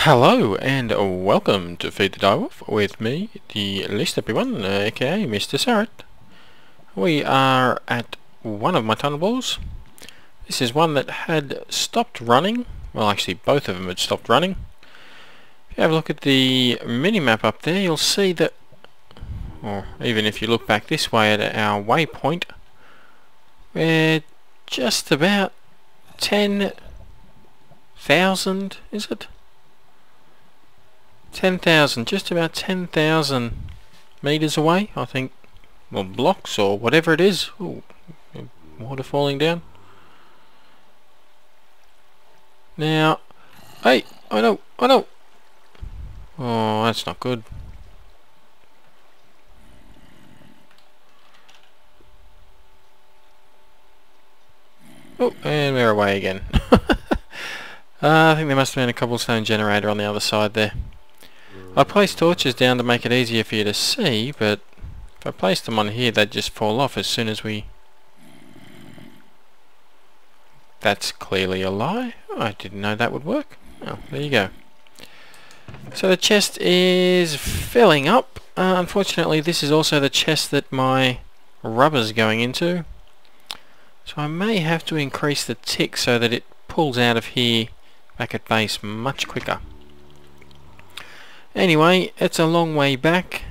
Hello and welcome to Feed the Direwolf with me, the least happy one, aka MrSuryt. We are at one of my tunnel bores. This is one that had stopped running. Well, actually both of them had stopped running. If you have a look at the mini-map up there, you'll see that, or even if you look back this way at our waypoint, we're just about 10,000, is it? 10,000, just about 10,000 meters away, I think, or blocks or whatever it is. Ooh, water falling down. Now, hey, I know. Oh, that's not good. Oh, and we're away again. I think there must have been a cobblestone generator on the other side there. I placed torches down to make it easier for you to see, but if I placed them on here, they'd just fall off as soon as we... That's clearly a lie. I didn't know that would work. Oh, there you go. So the chest is filling up. Unfortunately, this is also the chest that my rubber's going into. So I may have to increase the tick so that it pulls out of here back at base much quicker. Anyway, it's a long way back,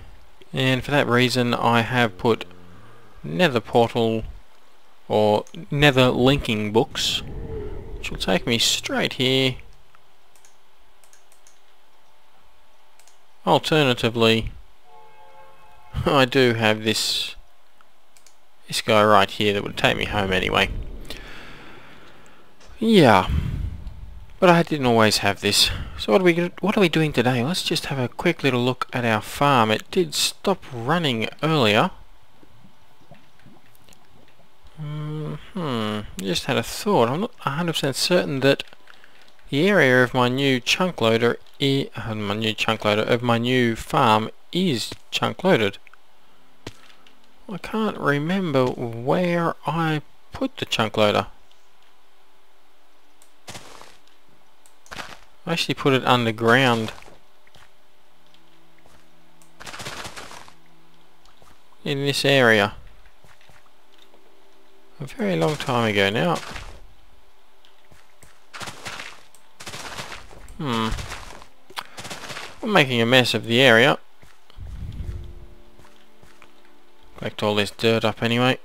and for that reason I have put nether portal or nether linking books, which will take me straight here. Alternatively, I do have this guy right here that would take me home anyway. Yeah. But I didn't always have this. So what are we doing today? Let's just have a quick little look at our farm. It did stop running earlier. Just had a thought. I'm not 100% certain that the area of my new chunk loader of my new farm is chunk loaded. I can't remember where I put the chunk loader. I actually put it underground in this area a very long time ago now. I'm making a mess of the area. Collect all this dirt up anyway.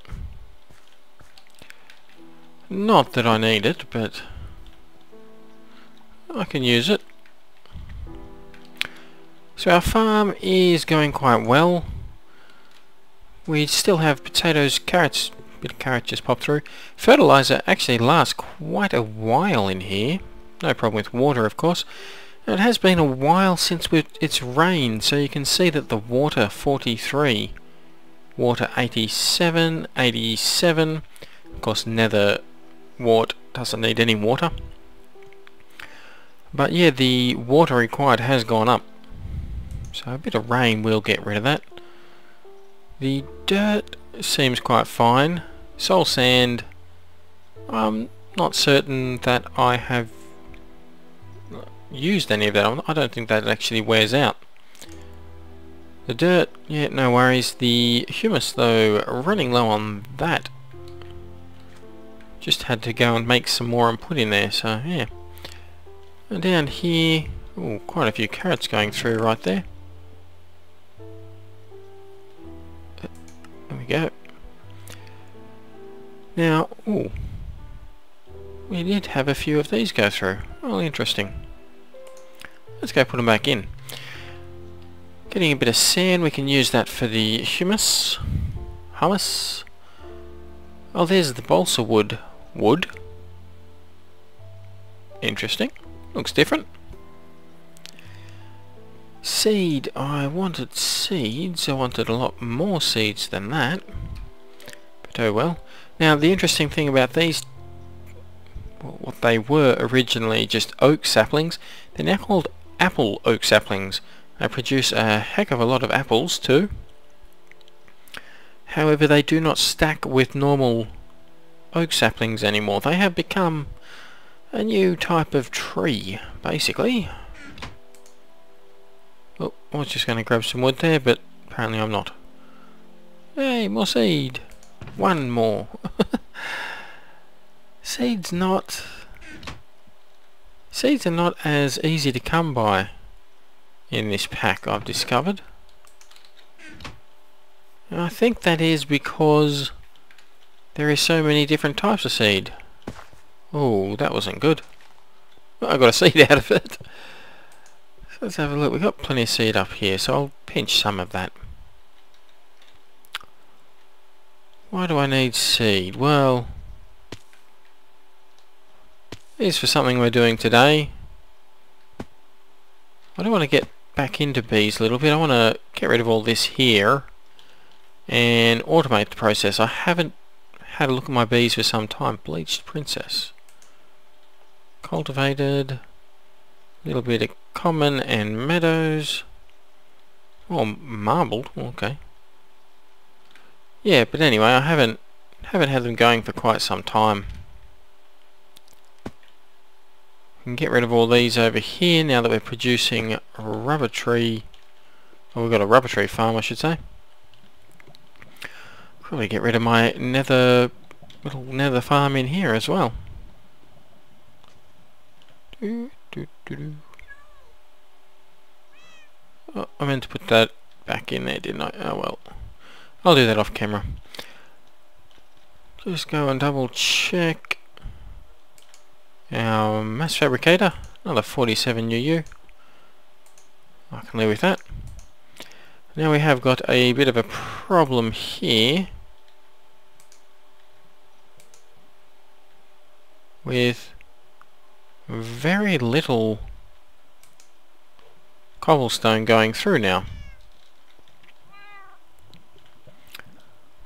Not that I need it, but I can use it. So our farm is going quite well. We still have potatoes, carrots, bit of carrot just popped through. Fertilizer actually lasts quite a while in here. No problem with water, of course. And it has been a while since it's rained, so you can see that the water 43, water 87, 87. Of course, nether wart doesn't need any water. But yeah, the water required has gone up. So a bit of rain will get rid of that. The dirt seems quite fine. Soul sand, I'm not certain that I have used any of that. I don't think that actually wears out. The dirt, yeah, no worries. The humus though, running low on that. Just had to go and make some more and put in there, so yeah. And down here, ooh, quite a few carrots going through right there. There we go. Now, ooh, we did have a few of these go through. Oh, interesting. Let's go put them back in. Getting a bit of sand, we can use that for the humus. Hummus. Oh, there's the balsa wood. Wood. Interesting. Looks different. Seed. I wanted seeds. I wanted a lot more seeds than that. But oh well. Now the interesting thing about these, well, what they were originally just oak saplings, they're now called apple oak saplings. They produce a heck of a lot of apples too. However, they do not stack with normal oak saplings anymore. They have become a new type of tree, basically. Oh, I was just going to grab some wood there, but apparently I'm not. Hey, more seed! One more! Seeds are not as easy to come by in this pack, I've discovered. And I think that is because there is so many different types of seed. Oh, that wasn't good. Well, I got a seed out of it. So let's have a look. We've got plenty of seed up here, so I'll pinch some of that. Why do I need seed? Well, it's for something we're doing today. I do want to get back into bees a little bit. I want to get rid of all this here and automate the process. I haven't had a look at my bees for some time. Bleached princess. Cultivated. A little bit of common and meadows. Oh, marbled. Okay. Yeah, but anyway, I haven't had them going for quite some time. We can get rid of all these over here now that we're producing a rubber tree. Oh, we've got a rubber tree farm, I should say. Probably get rid of my little nether farm in here as well. Oh, I meant to put that back in there, didn't I? Oh well. I'll do that off camera. Just go and double check our mass fabricator. Another 47 UU. I can live with that. Now we have got a bit of a problem here with very little cobblestone going through now.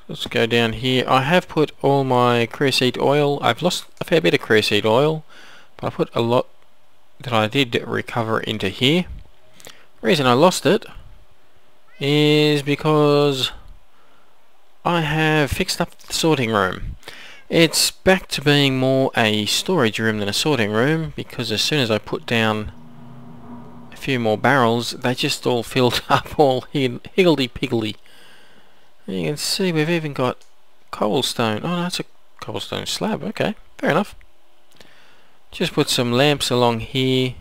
Let's go down here. I have put all my creosote oil. I've lost a fair bit of creosote oil, but I put a lot that I did recover into here. The reason I lost it is because I have fixed up the sorting room. It's back to being more a storage room than a sorting room, because as soon as I put down a few more barrels, they just all filled up, all higgledy-piggledy. You can see we've even got cobblestone. Oh, no, that's a cobblestone slab. Okay, fair enough. Just put some lamps along here.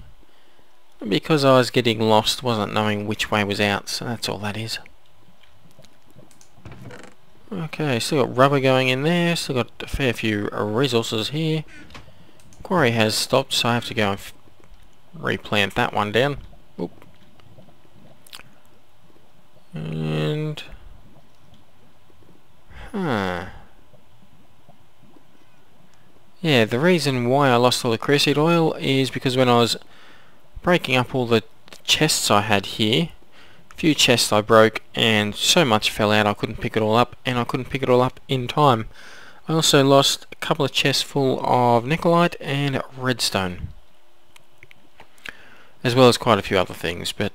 Because I was getting lost, wasn't knowing which way was out, so that's all that is. Okay, still got rubber going in there. Still got a fair few resources here. Quarry has stopped, so I have to go and replant that one down. Oop. And... yeah, the reason why I lost all the creosote oil is because when I was breaking up all the chests I had here, a few chests I broke and so much fell out I couldn't pick it all up, and I couldn't pick it all up in time. I also lost a couple of chests full of nickelite and redstone, as well as quite a few other things, but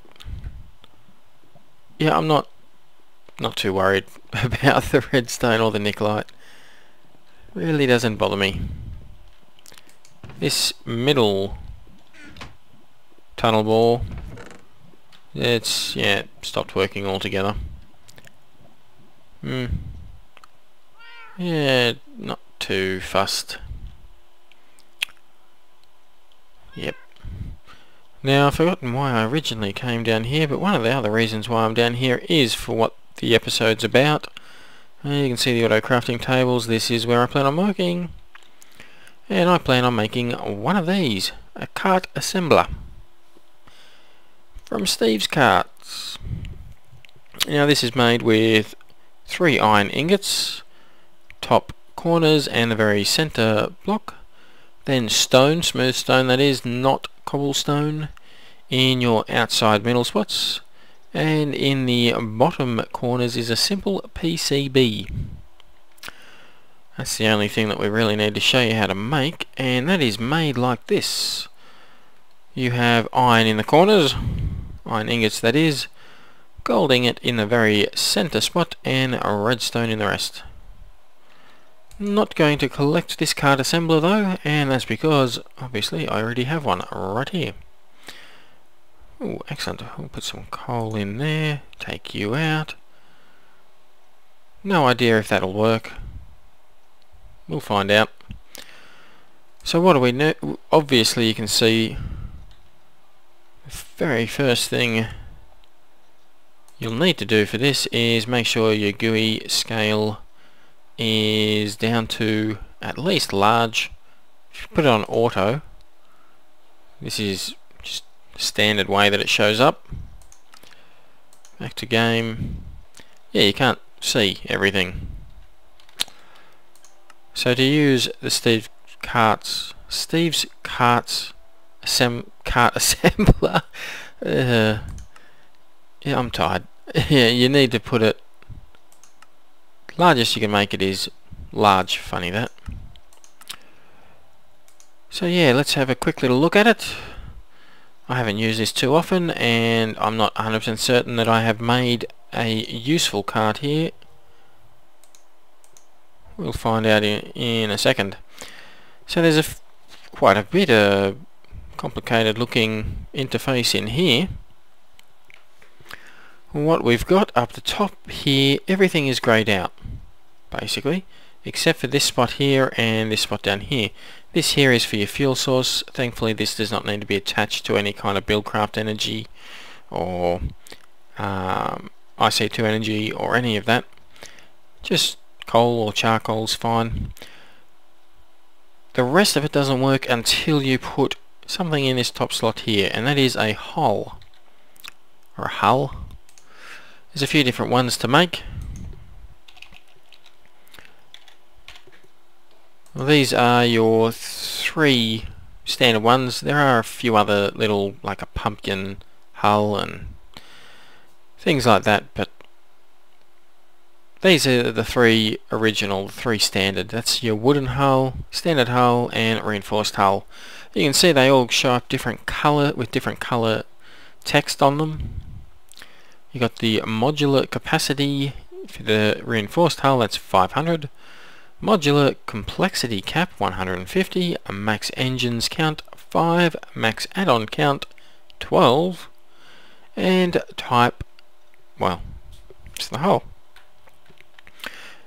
yeah, I'm not too worried about the redstone or the nickelite. Really doesn't bother me. This middle tunnel bore, it's, yeah, stopped working altogether. Yeah, not too fussed. Yep. Now, I've forgotten why I originally came down here, but one of the other reasons why I'm down here is for what the episode's about. You can see the auto crafting tables. This is where I plan on working, and I plan on making one of these, a cart assembler from Steve's Carts. Now this is made with 3 iron ingots, top corners and the very center block, then stone, smooth stone that is, not cobblestone, in your outside middle spots, and in the bottom corners is a simple PCB. That's the only thing that we really need to show you how to make, and that is made like this. You have iron in the corners, iron ingots that is, gold ingot in the very center spot, and redstone in the rest. Not going to collect this card assembler though, and that's because obviously I already have one right here. Oh, excellent. We'll put some coal in there, take you out. No idea if that'll work. We'll find out. So what do we know? Obviously you can see the very first thing you'll need to do for this is make sure your GUI scale is down to at least large. If you put it on auto, this is just the standard way that it shows up. Back to game. Yeah, you can't see everything. So to use the Steve's Carts cart assembler, yeah, I'm tired. Yeah, you need to put it, largest you can make it is large. Funny that. So yeah, let's have a quick little look at it. I haven't used this too often, and I'm not 100% certain that I have made a useful cart here. We'll find out in a second. So there's quite a bit of complicated looking interface in here. What we've got up the top here, everything is greyed out basically, except for this spot here and this spot down here. This here is for your fuel source. Thankfully this does not need to be attached to any kind of buildcraft energy or IC2 energy or any of that. Just coal or charcoal's fine. The rest of it doesn't work until you put something in this top slot here, and that is a hull, or a hull. There's a few different ones to make. Well, these are your 3 standard ones. There are a few other little, like a pumpkin hull and things like that, but these are the 3 original, 3 standard. That's your wooden hull, standard hull, and reinforced hull. You can see they all show up different colour with different colour text on them. You got the modular capacity for the reinforced hull, that's 500. Modular complexity cap 150. Max engines count 5. Max add-on count 12. And type, well, it's the hull.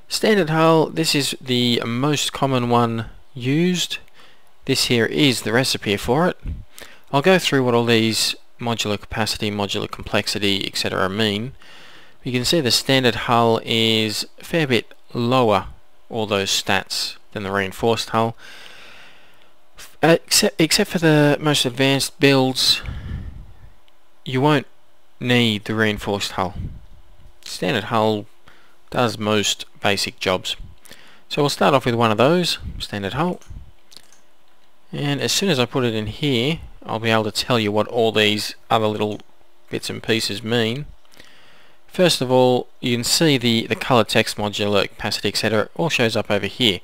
Standard hull, this is the most common one used. This here is the recipe for it. I'll go through what all these modular capacity, modular complexity, etc. mean. You can see the standard hull is a fair bit lower, all those stats, than the reinforced hull. Except for the most advanced builds, you won't need the reinforced hull. Standard hull does most basic jobs. So we'll start off with one of those, standard hull. And as soon as I put it in here, I'll be able to tell you what all these other little bits and pieces mean. First of all, you can see the colour text, modular capacity, etc. all shows up over here.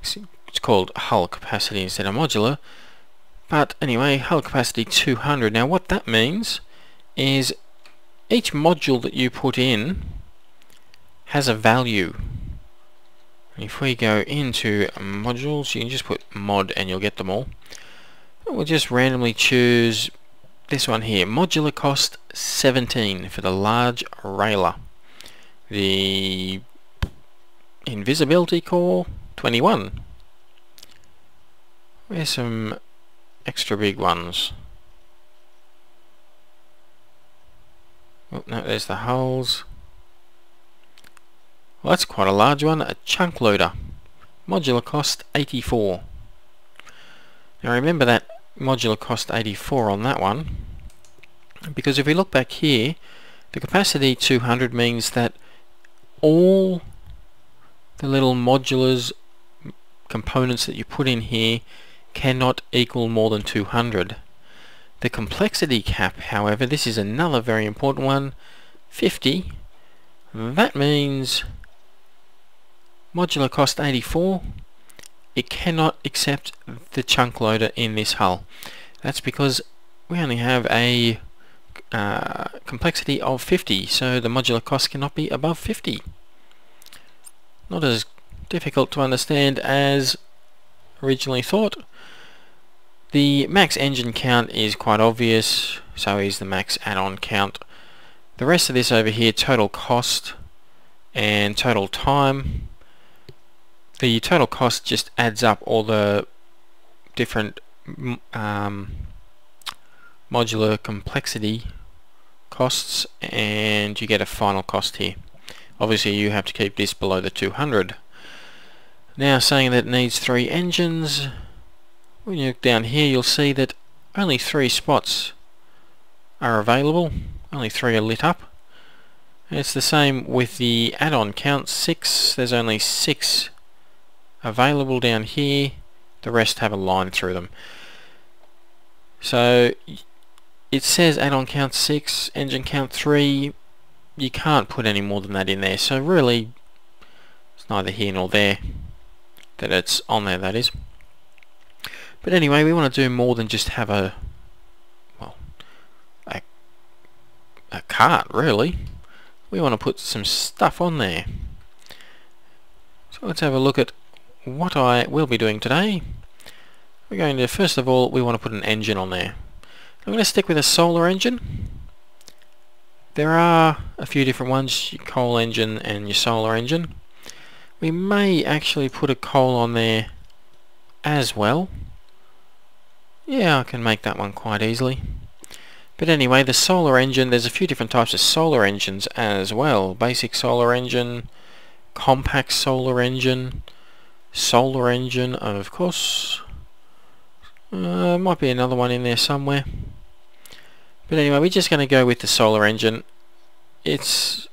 It's called hull capacity instead of modular. But anyway, hull capacity 200. Now what that means is each module that you put in has a value. If we go into modules, you can just put mod and you'll get them all. We'll just randomly choose this one here, modular cost 17 for the large railer. The invisibility core 21. Where's some extra big ones? Oh no, there's the hulls. Well, that's quite a large one, a chunk loader. Modular cost 84. Now remember that modular cost 84 on that one, because if we look back here, the capacity 200 means that all the little modulars components that you put in here cannot equal more than 200. The complexity cap, however, this is another very important one, 50. That means modular cost 84, it cannot accept the chunk loader in this hull. That's because we only have a complexity of 50, so the modular cost cannot be above 50. Not as difficult to understand as originally thought. The max engine count is quite obvious, so is the max add-on count. The rest of this over here, total cost and total time. The total cost just adds up all the different modular complexity costs, and you get a final cost here. Obviously you have to keep this below the 200. Now, saying that it needs 3 engines, when you look down here you'll see that only 3 spots are available, only 3 are lit up. And it's the same with the add-on count, 6, there's only 6 available down here, the rest have a line through them. So it says add-on count 6, engine count 3, you can't put any more than that in there, so really it's neither here nor there that it's on there, that is. But anyway, we want to do more than just have a cart, really. We want to put some stuff on there. So let's have a look at what I will be doing today. We're going to, first of all, we want to put an engine on there. I'm going to stick with a solar engine. There are a few different ones, your coal engine and your solar engine. We may actually put a coal on there as well. Yeah, I can make that one quite easily. But anyway, the solar engine, there's a few different types of solar engines as well. Basic solar engine, compact solar engine, of course. Might be another one in there somewhere. But anyway, we're just going to go with the solar engine. The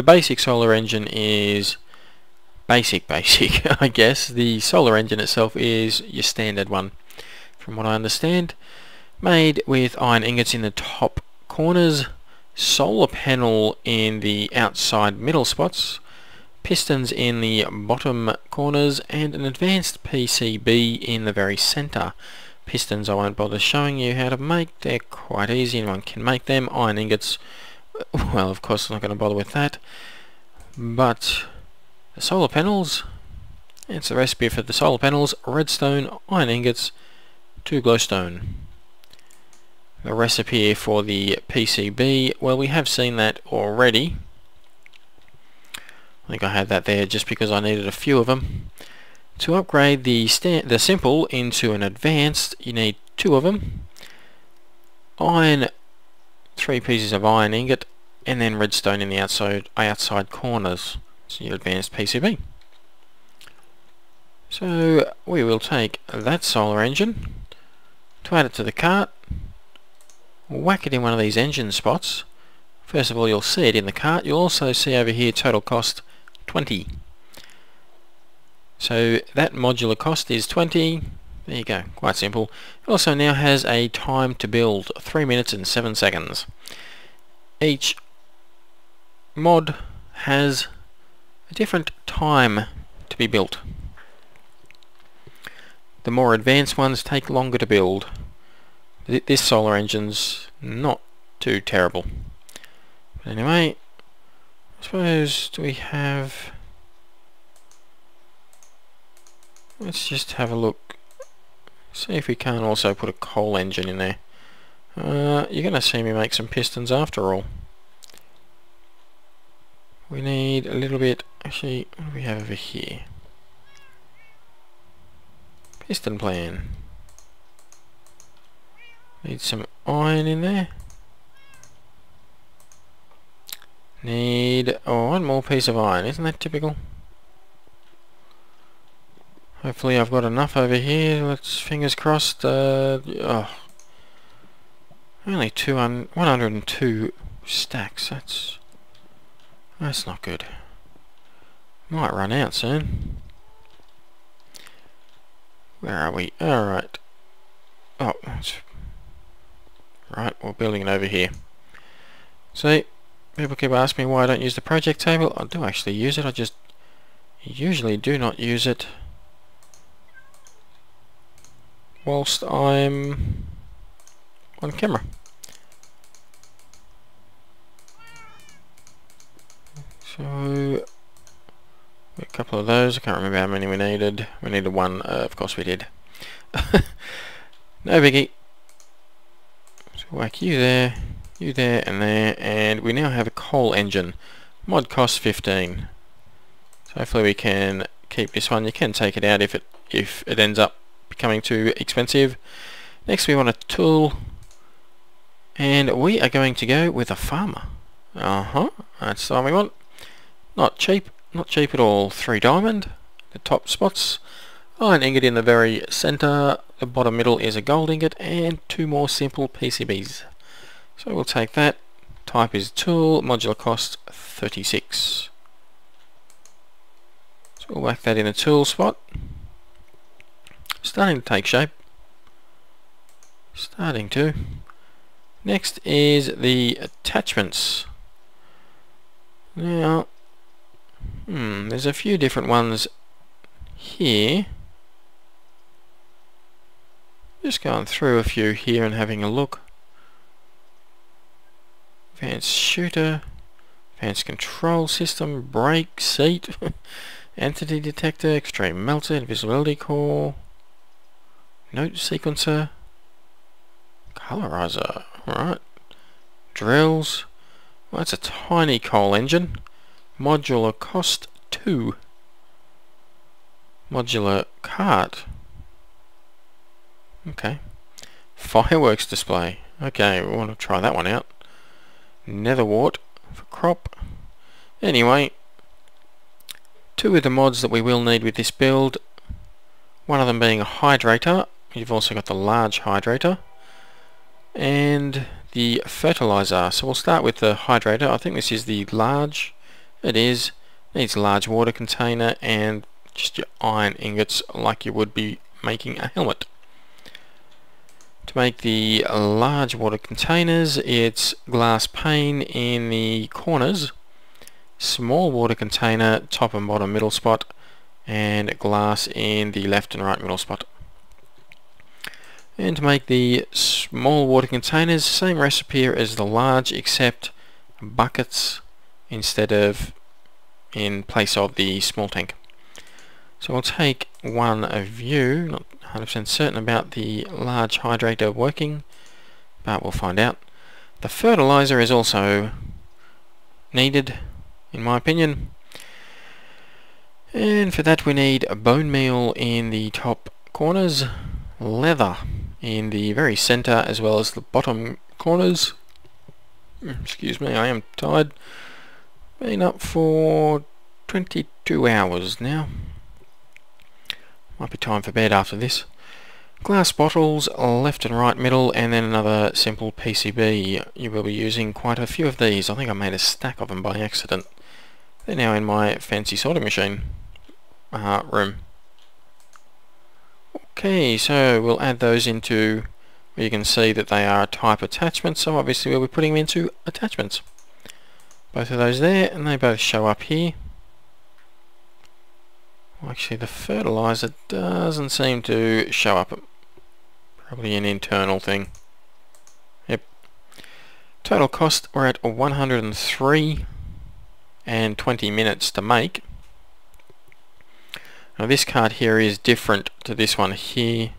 basic solar engine is basic, I guess. The solar engine itself is your standard one, from what I understand. Made with iron ingots in the top corners, solar panel in the outside middle spots, pistons in the bottom corners, and an advanced PCB in the very center. Pistons I won't bother showing you how to make, they're quite easy, anyone can make them. Iron ingots, well, of course I'm not going to bother with that. But the solar panels, it's the recipe for the solar panels: redstone, iron ingots, 2 glowstone. The recipe for the PCB, well, we have seen that already. I think I had that there just because I needed a few of them. To upgrade the simple into an advanced, you need 2 of them. Iron, 3 pieces of iron ingot, and then redstone in the outside corners. So your advanced PCB. So we will take that solar engine, to add it to the cart, whack it in one of these engine spots. First of all, you'll see it in the cart. You'll also see over here total cost 20. So that modular cost is 20. There you go, quite simple. It also now has a time to build, 3 minutes and 7 seconds. Each mod has a different time to be built. The more advanced ones take longer to build. This solar engine's not too terrible. But anyway, I suppose, do we have... Let's just have a look. See if we can't also put a coal engine in there. You're going to see me make some pistons after all. We need a little bit... Actually, what do we have over here? Piston plan. Need some iron in there. Need one more piece of iron. Isn't that typical? Hopefully I've got enough over here. Let's, fingers crossed. Only 102 stacks. That's not good. Might run out soon. Where are we? Alright. Oh, right, we're building it over here. See, people keep asking me why I don't use the project table. I do actually use it, I just usually do not use it whilst I'm on camera. So, a couple of those. I can't remember how many we needed. We needed one, of course we did. No biggie. So whack you there, and we now have a coal engine. Mod cost 15. So hopefully we can keep this one. You can take it out if it ends up becoming too expensive. Next we want a tool, and we are going to go with a farmer. That's the one we want. Not cheap at all. 3 diamond, the top spots, iron ingot in the very centre, the bottom middle is a gold ingot, and 2 more simple PCBs. So we'll take that. Type is tool, modular cost 36. So we'll whack that in a tool spot. Starting to take shape. Starting to. Next is the attachments. Now, there's a few different ones here. Just going through a few here and having a look. Advanced shooter, advanced control system, brake, seat, entity detector, extreme melter, invisibility core, note sequencer, colorizer, alright, drills. Well, that's a tiny coal engine. Modular cost 2. Modular cart. Okay. Fireworks display. Okay, we want to try that one out. Nether wart for crop. Anyway, 2 of the mods that we will need with this build. One of them being a hydrator. You've also got the large hydrator. And the fertilizer. So we'll start with the hydrator. I think this is the large. It is. Needs a large water container and just your iron ingots like you would be making a helmet. To make the large water containers, it's glass pane in the corners, small water container top and bottom middle spot, and glass in the left and right middle spot. And to make the small water containers, same recipe as the large, except buckets instead of in place of the small tank. So we'll take one view, not 100% certain about the large hydrator working, but we'll find out. The fertilizer is also needed, in my opinion. And for that we need a bone meal in the top corners, leather in the very centre as well as the bottom corners. Excuse me, I am tired. Been up for 22 hours now. Might be time for bed after this. Glass bottles, left and right middle, and then another simple PCB. You will be using quite a few of these. I think I made a stack of them by accident. They're now in my fancy sorting machine room. Okay, so we'll add those into where you can see that they are type attachments, so obviously we'll be putting them into attachments. Both of those there, and they both show up here. Actually, the fertilizer doesn't seem to show up. Probably an internal thing. Yep. Total cost, we're at 103 and 20 minutes to make. Now this card here is different to this one here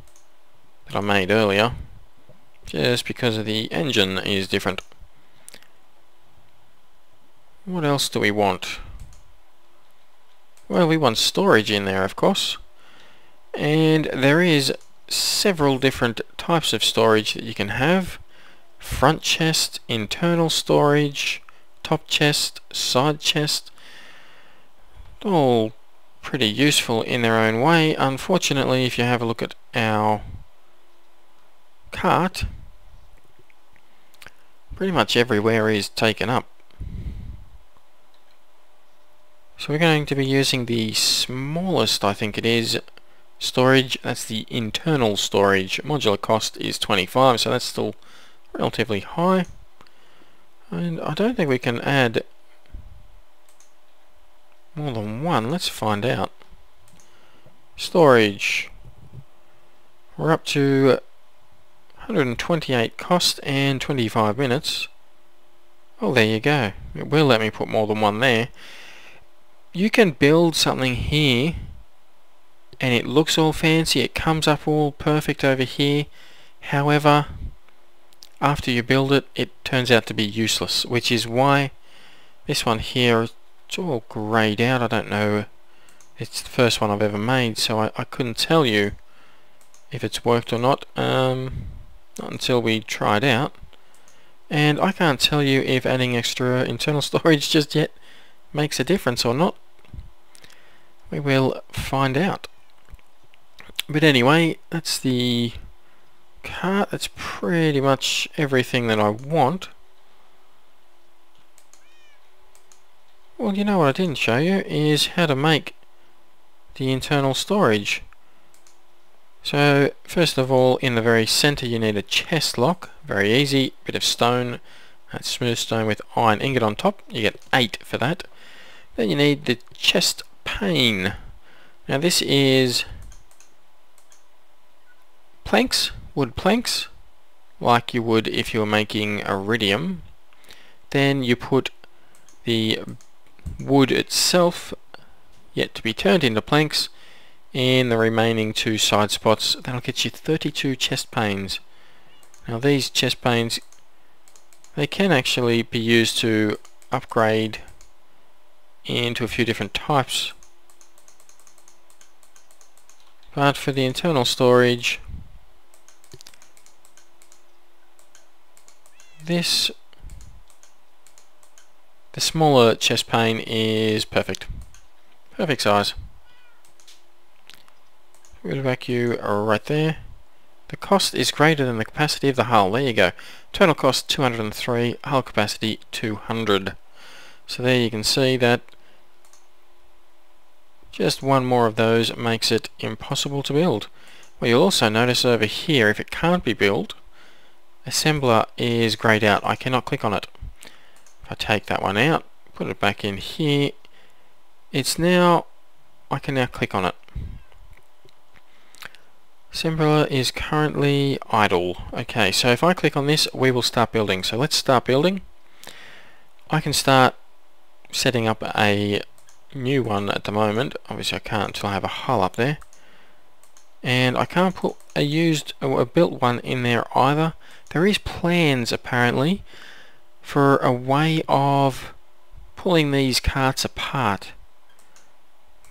that I made earlier, just because of the engine is different. What else do we want? Well, we want storage in there, of course, and there is several different types of storage that you can have. Front chest, internal storage, top chest, side chest, all pretty useful in their own way. Unfortunately, if you have a look at our cart, pretty much everywhere is taken up. So we're going to be using the smallest, I think it is, storage. That's the internal storage. Modular cost is 25, so that's still relatively high. And I don't think we can add more than one. Let's find out. Storage. We're up to 128 cost and 25 minutes. Oh, there you go. It will let me put more than one there. You can build something here and it looks all fancy, it comes up all perfect over here, However, after you build it, it turns out to be useless, which is why this one here, it's all greyed out. I don't know, it's the first one I've ever made, so I couldn't tell you if it's worked or not, not until we try it out. And I can't tell you if adding extra internal storage just yet makes a difference or not. We will find out. But anyway, that's the cart. That's pretty much everything that I want. Well, you know what I didn't show you is how to make the internal storage. So first of all, in the very center you need a chest lock. Very easy, bit of stone, that's smooth stone with iron ingot on top. You get 8 for that. Then you need the chest pane. Now this is planks, wood planks, like you would if you were making iridium. Then you put the wood itself, yet to be turned into planks, in the remaining 2 side spots. That'll get you 32 chest panes. Now these chest panes, they can actually be used to upgrade into a few different types. But for the internal storage, the smaller chest pane is perfect. Perfect size. We'll vacuum right there. The cost is greater than the capacity of the hull. There you go. Total cost 203, hull capacity 200. So there you can see that just one more of those makes it impossible to build. Well, you'll also notice over here, if it can't be built, assembler is greyed out. I cannot click on it. If I take that one out, put it back in here, I can now click on it. Assembler is currently idle. Okay, so if I click on this, we will start building. So let's start building. I can start setting up a new one at the moment. Obviously I can't until I have a hull up there. And I can't put a used or a built one in there either. There is plans apparently for a way of pulling these carts apart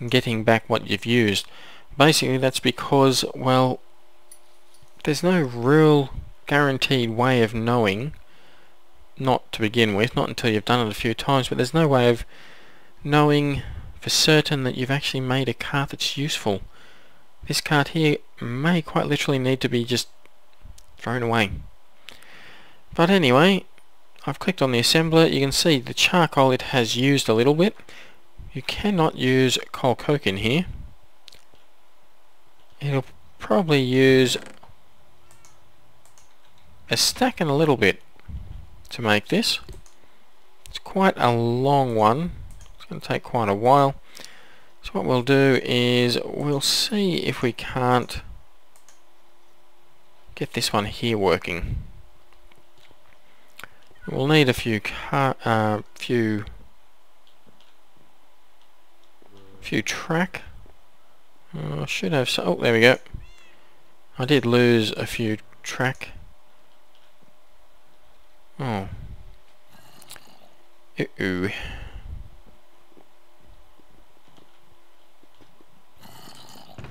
and getting back what you've used. Basically that's because, well, there's no real guaranteed way of knowing, not to begin with, not until you've done it a few times, but there's no way of knowing for certain that you've actually made a cart that's useful. This cart here may quite literally need to be just thrown away. But anyway, I've clicked on the assembler. You can see the charcoal it has used a little bit. You cannot use coal coke in here. It'll probably use a stack and a little bit to make this. It's quite a long one. It's going to take quite a while. So what we'll do is we'll see if we can't get this one here working. We'll need a few track. I should have oh, there we go. I did lose a few track. Oh. Uh-oh.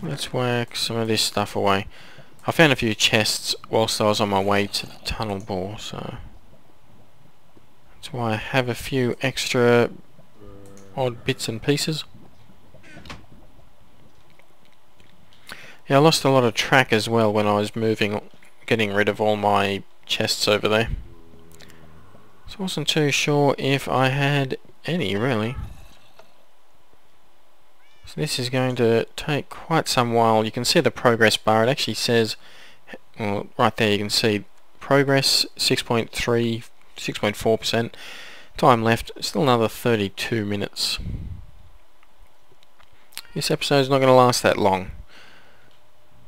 Let's whack some of this stuff away. I found a few chests whilst I was on my way to the tunnel bore, so that's why I have a few extra odd bits and pieces. Yeah, I lost a lot of track as well when I was getting rid of all my chests over there. So I wasn't too sure if I had any, really. So this is going to take quite some while. You can see the progress bar. It actually says, well, right there you can see progress 6.3, 6.4%. Time left, still another 32 minutes. This episode's not going to last that long.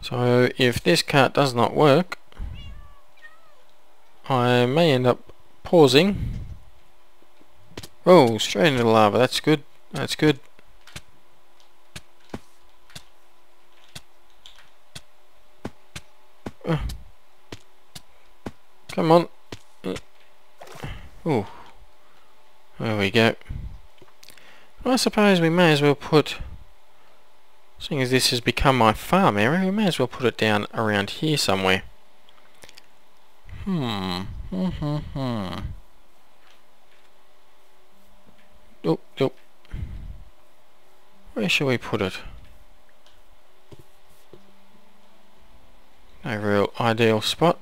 So if this cart does not work, I may end up pausing. Oh, straight into the lava. That's good. That's good. Come on. Ooh. There we go. Well, I suppose we may as well put, seeing as this has become my farm area, we may as well put it down around here somewhere. Oh, oh. Where shall we put it? No real ideal spot.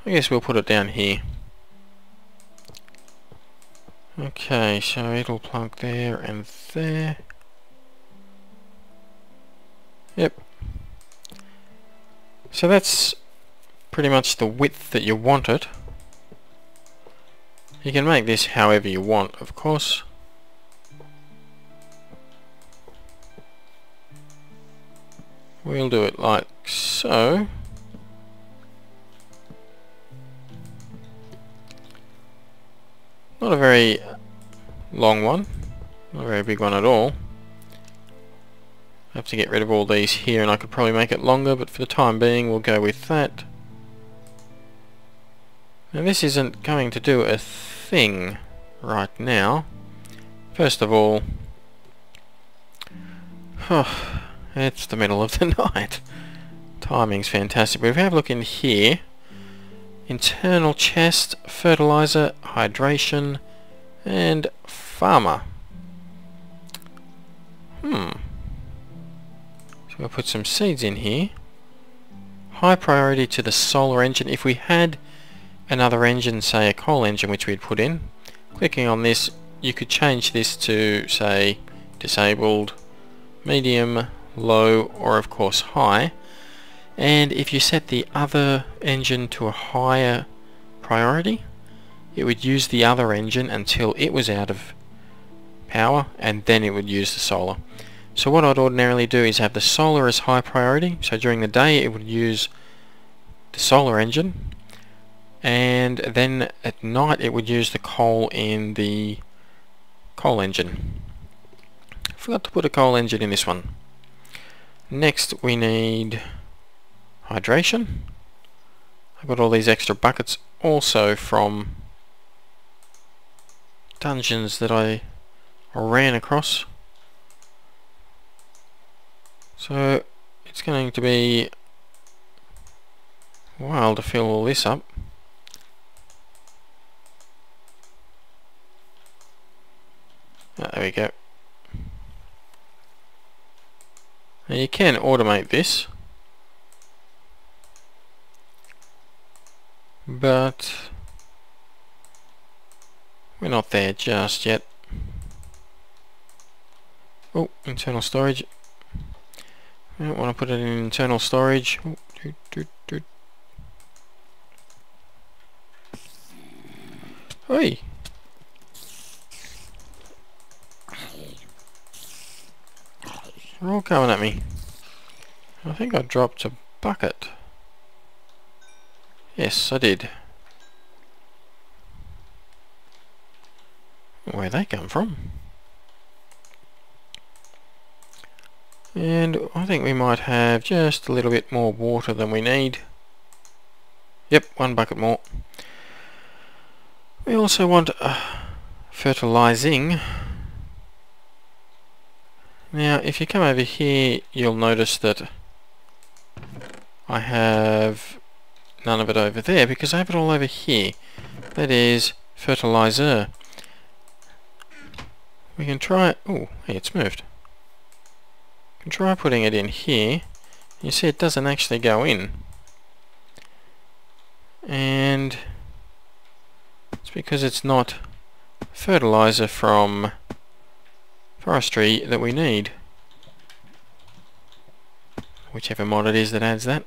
I guess we'll put it down here. Okay, so it'll plug there and there. Yep. So that's pretty much the width that you want it. You can make this however you want, of course. We'll do it like so. Not a very long one, not a very big one at all. I have to get rid of all these here, and I could probably make it longer, but for the time being we'll go with that. Now this isn't going to do a thing right now. First of all, it's the middle of the night. Timing's fantastic. But if we have a look in here, internal chest, fertilizer, hydration, and farmer. So we'll put some seeds in here. High priority to the solar engine. If we had another engine, say a coal engine, which we'd put in, clicking on this, you could change this to, say, disabled, medium, low, or of course high. And if you set the other engine to a higher priority, it would use the other engine until it was out of power, and then it would use the solar. So what I'd ordinarily do is have the solar as high priority, so during the day it would use the solar engine, and then at night it would use the coal in the coal engine. Forgot to put a coal engine in this one. Next we need hydration. I've got all these extra buckets also from dungeons that I ran across. So it's going to be a while to fill all this up. There we go. Now you can automate this, but we're not there just yet. Oh, internal storage. I don't want to put it in internal storage. Oh, Oi! They're all coming at me. I think I dropped a bucket. Yes, I did. Where'd they come from? And I think we might have just a little bit more water than we need. Yep, one bucket more. We also want fertilizing. Now if you come over here, you'll notice that I have none of it over there because I have it all over here. That is fertilizer. We can try... oh, hey, it's moved. We can try putting it in here. You see it doesn't actually go in. And it's because it's not fertilizer from forestry that we need. Whichever mod it is that adds that.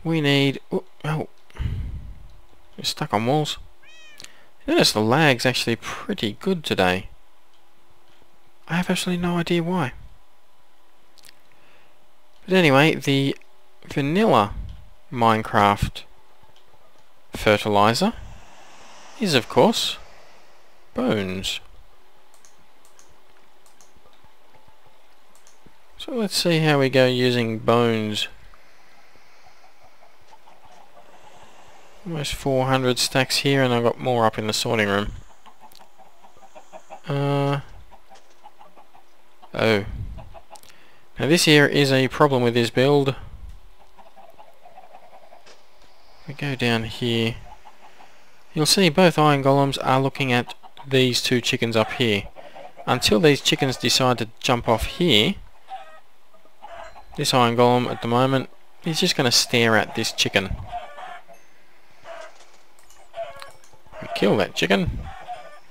We need... oh, we're stuck on walls. Notice the lag's actually pretty good today. I have absolutely no idea why. But anyway, the vanilla Minecraft fertilizer is of course bones. So let's see how we go using bones. Almost 400 stacks here, and I've got more up in the sorting room. Oh. Now this here is a problem with this build. We go down here. You'll see both iron golems are looking at these two chickens up here. Until these chickens decide to jump off here, this iron golem at the moment is just going to stare at this chicken. We kill that chicken,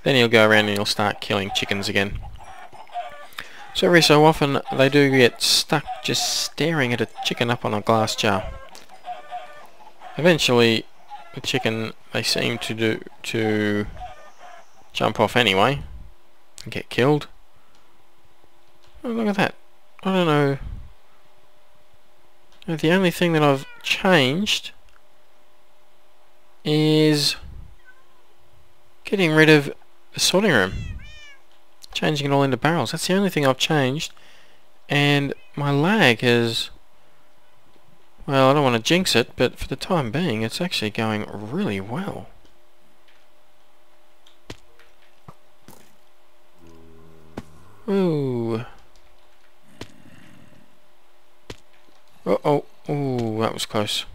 then he'll go around and he'll start killing chickens again. So every so often they do get stuck just staring at a chicken up on a glass jar. Eventually the chicken, they seem to jump off anyway and get killed. Oh, look at that. I don't know. The only thing that I've changed is getting rid of the sorting room. Changing it all into barrels. That's the only thing I've changed. And my lag has... Well, I don't want to jinx it, but for the time being, it's actually going really well. Ooh. Uh-oh. Ooh, that was close.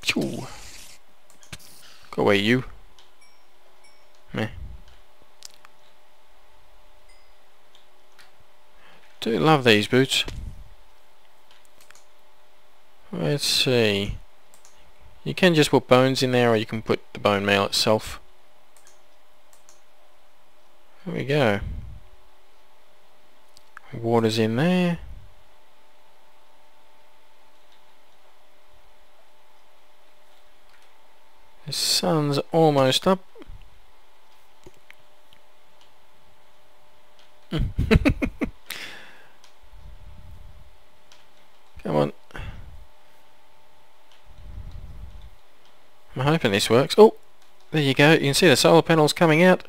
Phew. Go away, you. Meh. Do love these boots. Let's see. You can just put bones in there, or you can put the bone meal itself. There we go. Water's in there. The sun's almost up. Come on. I'm hoping this works. Oh, there you go. You can see the solar panels coming out.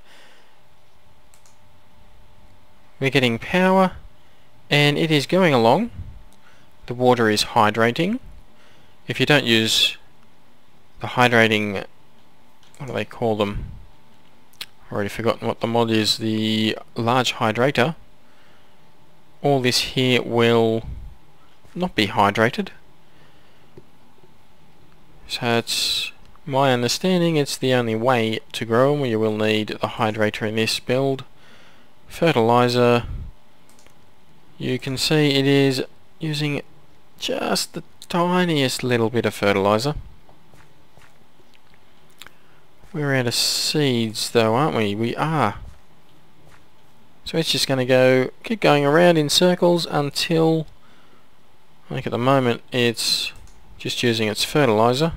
We're getting power, and it is going along. The water is hydrating. If you don't use the hydrating, what do they call them? I've already forgotten what the mod is. The large hydrator. All this here will not be hydrated. So it's my understanding it's the only way to grow them. You will need the hydrator in this build. Fertilizer, you can see it is using just the tiniest little bit of fertilizer. We're out of seeds though, aren't we? We are. So it's just going to keep going around in circles until, I think at the moment it's just using its fertilizer,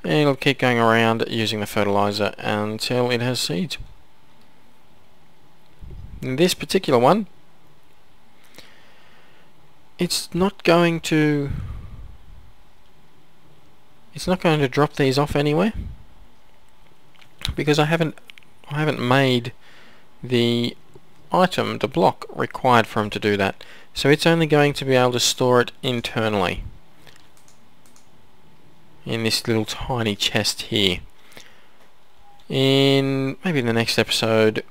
and it'll keep going around using the fertilizer until it has seeds. In this particular one, it's not going to drop these off anywhere, because I haven't made the item, the block required for him to do that. So it's only going to be able to store it internally in this little tiny chest here. In maybe in the next episode,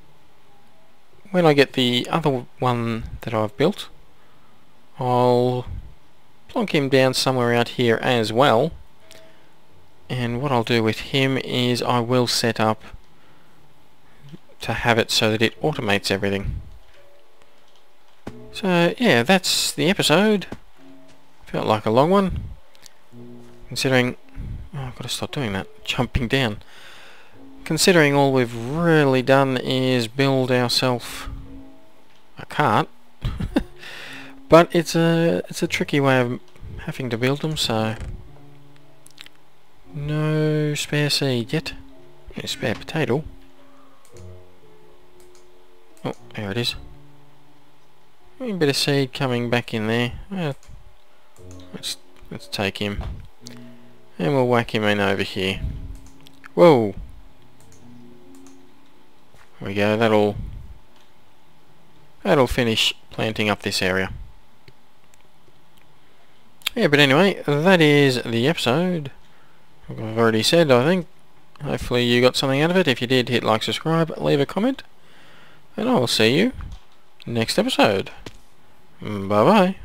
when I get the other one that I've built, I'll plonk him down somewhere out here as well, and what I'll do with him is I will set up to have it so that it automates everything. So yeah, that's the episode. Felt like a long one, considering... oh, I've got to stop doing that, jumping down. Considering all we've really done is build ourselves a cart. But it's a tricky way of having to build them, so... no spare seed yet. No spare potato. Oh, there it is. A bit of seed coming back in there. Let's take him, and we'll whack him in over here. Whoa! There we go. That'll finish planting up this area. Yeah, but anyway, that is the episode. Like I've already said, I think. Hopefully you got something out of it. If you did, hit like, subscribe, leave a comment, and I will see you next episode. Bye bye.